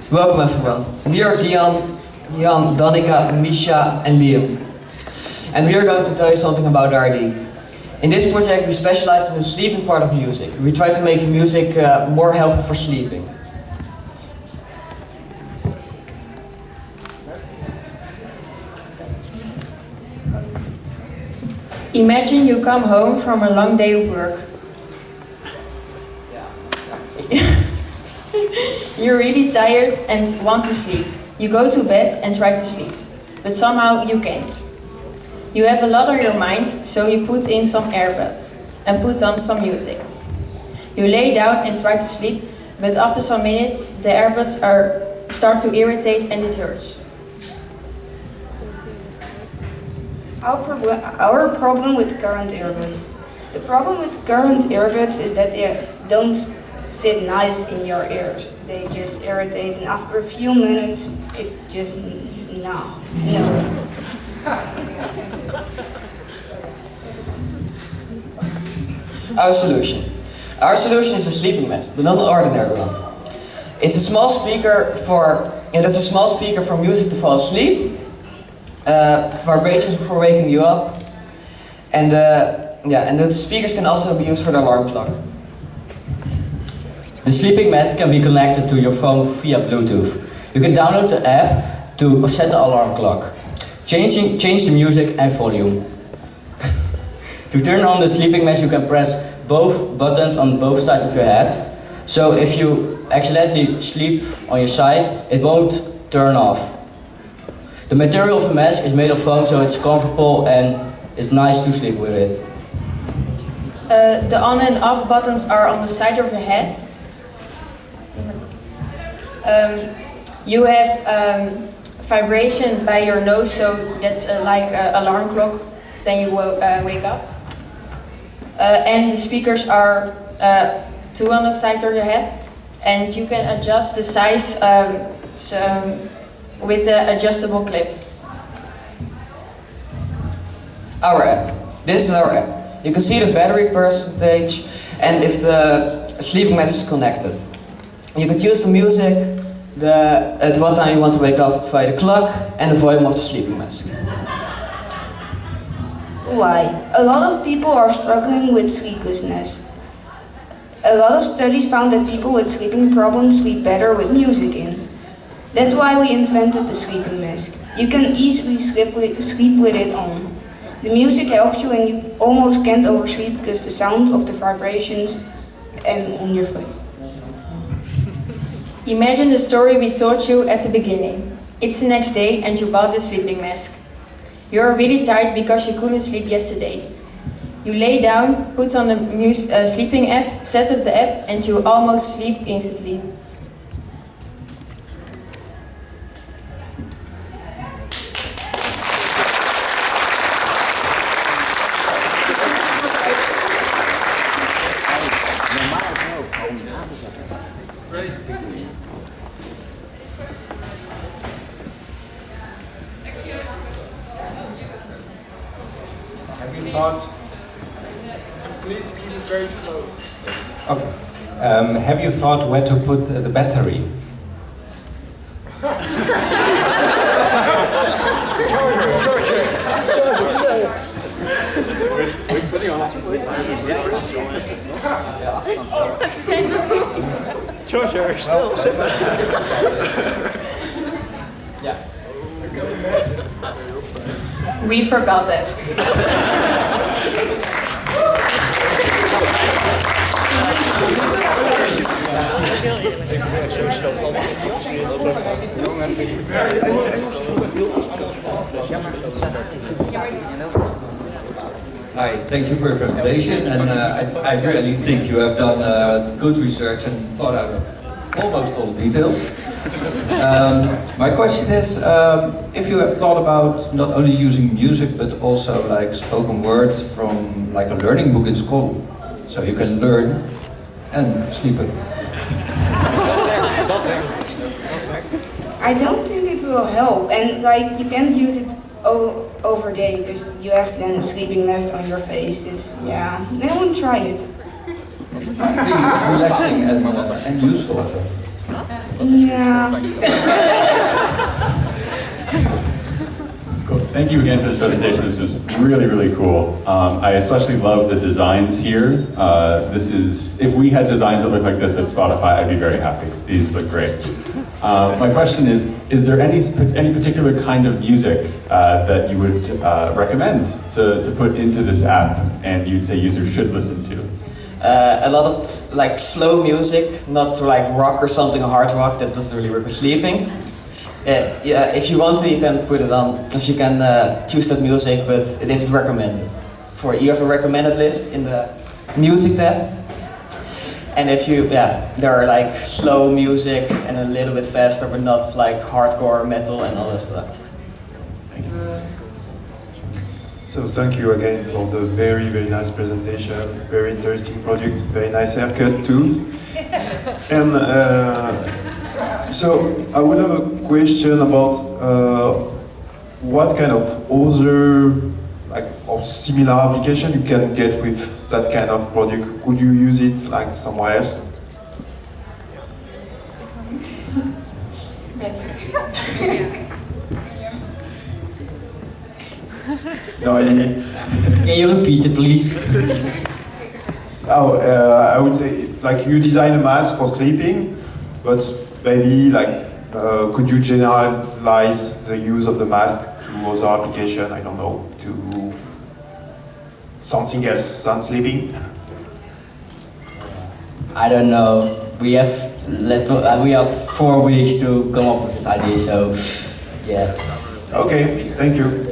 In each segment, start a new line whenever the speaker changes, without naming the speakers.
Welcome everyone. We are Gian, Danica, Misha and Liam. And we are going to tell you something about RD. In this project we specialize in the sleeping part of music. We try to make music more helpful for sleeping.
Imagine you come home from a long day of work. You're really tired and want to sleep. You go to bed and try to sleep, but somehow you can't. You have a lot on your mind, so you put in some earbuds and put on some music. You lay down and try to sleep, but after some minutes the earbuds start to irritate and it hurts.
Our problem with current earbuds. The problem with current earbuds is that they don't sit nice in your ears. They just irritate, and after a few minutes, it just no.
Our solution. Our solution is a sleeping mask, but not an ordinary one. It's a small speaker for music to fall asleep. Vibrations before waking you up, and the speakers can also be used for the alarm clock.
The sleeping mask can be connected to your phone via Bluetooth. You can download the app to set the alarm clock. Change the music and volume. To turn on the sleeping mask you can press both buttons on both sides of your head. So if you accidentally sleep on your side, it won't turn off. The material of the mask is made of foam, so it's comfortable and it's nice to sleep with it.
The on and off buttons are on the side of your head. You have vibration by your nose, so that's like an alarm clock, then you wake up. And the speakers are two on the side of your head, and you can adjust the size with the adjustable clip.
Our app. This is our app. You can see the battery percentage and if the sleeping mask is connected. You can choose the music, at what time you want to wake up via the clock, and the volume of the sleeping mask.
Why? A lot of people are struggling with sleeplessness. A lot of studies found that people with sleeping problems sleep better with music in. That's why we invented the sleeping mask. You can easily sleep with it on. The music helps you and you almost can't oversleep because the sound of the vibrations and on your face.
Imagine the story we told you at the beginning. It's the next day and you bought the sleeping mask. You're really tired because you couldn't sleep yesterday. You lay down, put on the sleeping app, set up the app, and you almost sleep instantly.
Have you thought?
Please keep it very close.
Okay. Have you thought where to put the battery?
George,
Yeah.
We forgot that.
Hi, thank you for your presentation, and I really think you have done good research and thought out of almost all the details. My question is, if you have thought about not only using music but also like spoken words from like a learning book in school, so you can learn and sleep it.
I don't think it will help, and like you can't use it over day because you have then a sleeping mask on your face. Yeah, I won't try it.
relaxing and useful.
Yeah.
Cool. Thank you again for this presentation. This was really, really cool. I especially love the designs here. This is, if we had designs that look like this at Spotify, I'd be very happy. These look great. My question is there any particular kind of music that you would recommend to put into this app and you'd say users should listen to?
A lot of like slow music, not like rock or something, hard rock that doesn't really work with sleeping. Yeah, if you want to, you can put it on. If you can choose that music, but it isn't recommended. You have a recommended list in the music tab. And if you, there are like slow music and a little bit faster, but not like hardcore metal and all that stuff.
Thank you.
So thank you again for the very, very nice presentation, very interesting project, very nice haircut too. And so I would have a question about what kind of other or similar application you can get with that kind of product. Could you use it like somewhere else? No idea.
Can you repeat it, please?
I would say like you design a mask for sleeping, but maybe like could you generalize the use of the mask to other application? I don't know, to something else than sleeping.
I don't know. We have 4 weeks to come up with this idea, so yeah.
Okay, thank you.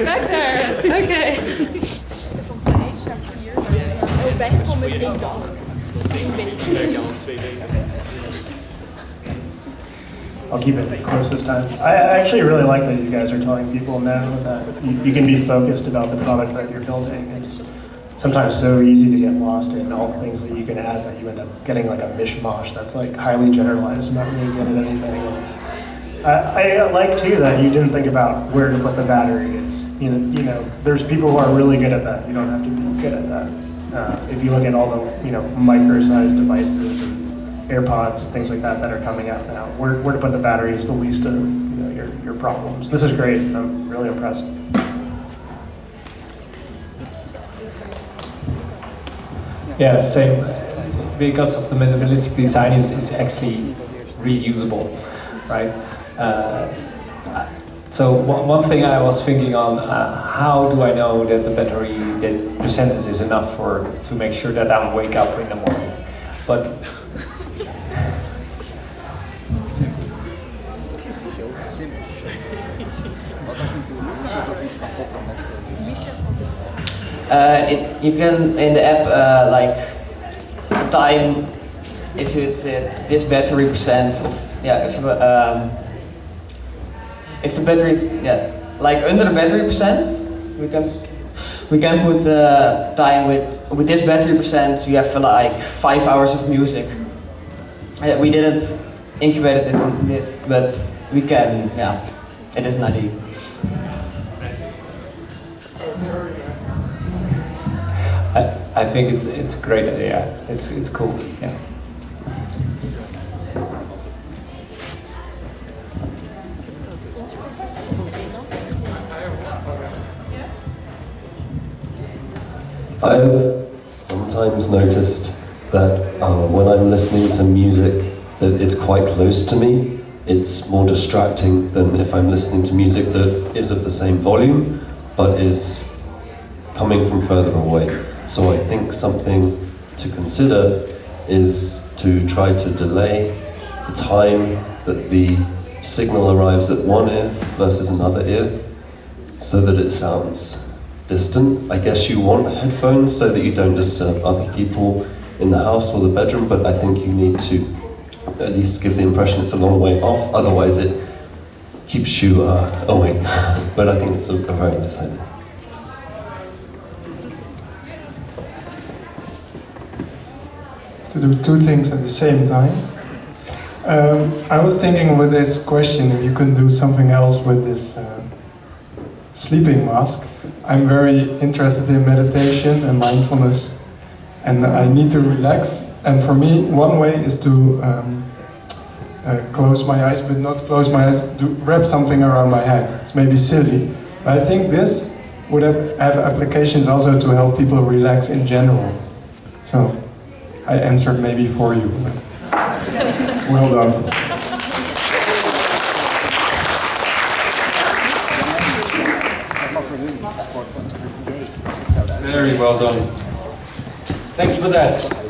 Kijk daar, oké. Wij komen met 1 dag. 1 week.
I'll keep it close this time. I actually really like that you guys are telling people now that you can be focused about the product that you're building. It's sometimes so easy to get lost in all the things that you can add that you end up getting like a mishmash that's like highly generalized, not really good at anything. I like too that you didn't think about where to put the battery. It's you know there's people who are really good at that. You don't have to be good at that. If you look at all the micro-sized devices and AirPods, things like that are coming out now, where to put the battery is the least of your problems. This is great. I'm really impressed.
Yeah, same. Because of the minimalistic design, it's actually reusable, right? So one thing I was thinking on, how do I know that the battery, that percentage is enough to make sure that I wake up in the morning? But
you can in the app like time if it's at this battery percent of if the battery like under the battery percent we can put time with this battery percent. You have like 5 hours of music. We didn't incubate this, but we can. It is an idea.
I think it's a great idea. It's cool. Yeah.
I've sometimes noticed that when I'm listening to music that it's quite close to me, it's more distracting than if I'm listening to music that is of the same volume but is coming from further away. So I think something to consider is to try to delay the time that the signal arrives at one ear versus another ear so that it sounds distant. I guess you want headphones so that you don't disturb other people in the house or the bedroom, but I think you need to at least give the impression it's a long way off, otherwise it keeps you awake. But I think it's a very nice idea.
To do 2 things at the same time. I was thinking with this question if you could do something else with this sleeping mask. I'm very interested in meditation and mindfulness, and I need to relax. And for me, one way is to close my eyes, but not close my eyes, to wrap something around my head. It's maybe silly, but I think this would have applications also to help people relax in general. So, I answered maybe for you. Well done.
Very well done. Thank you for that.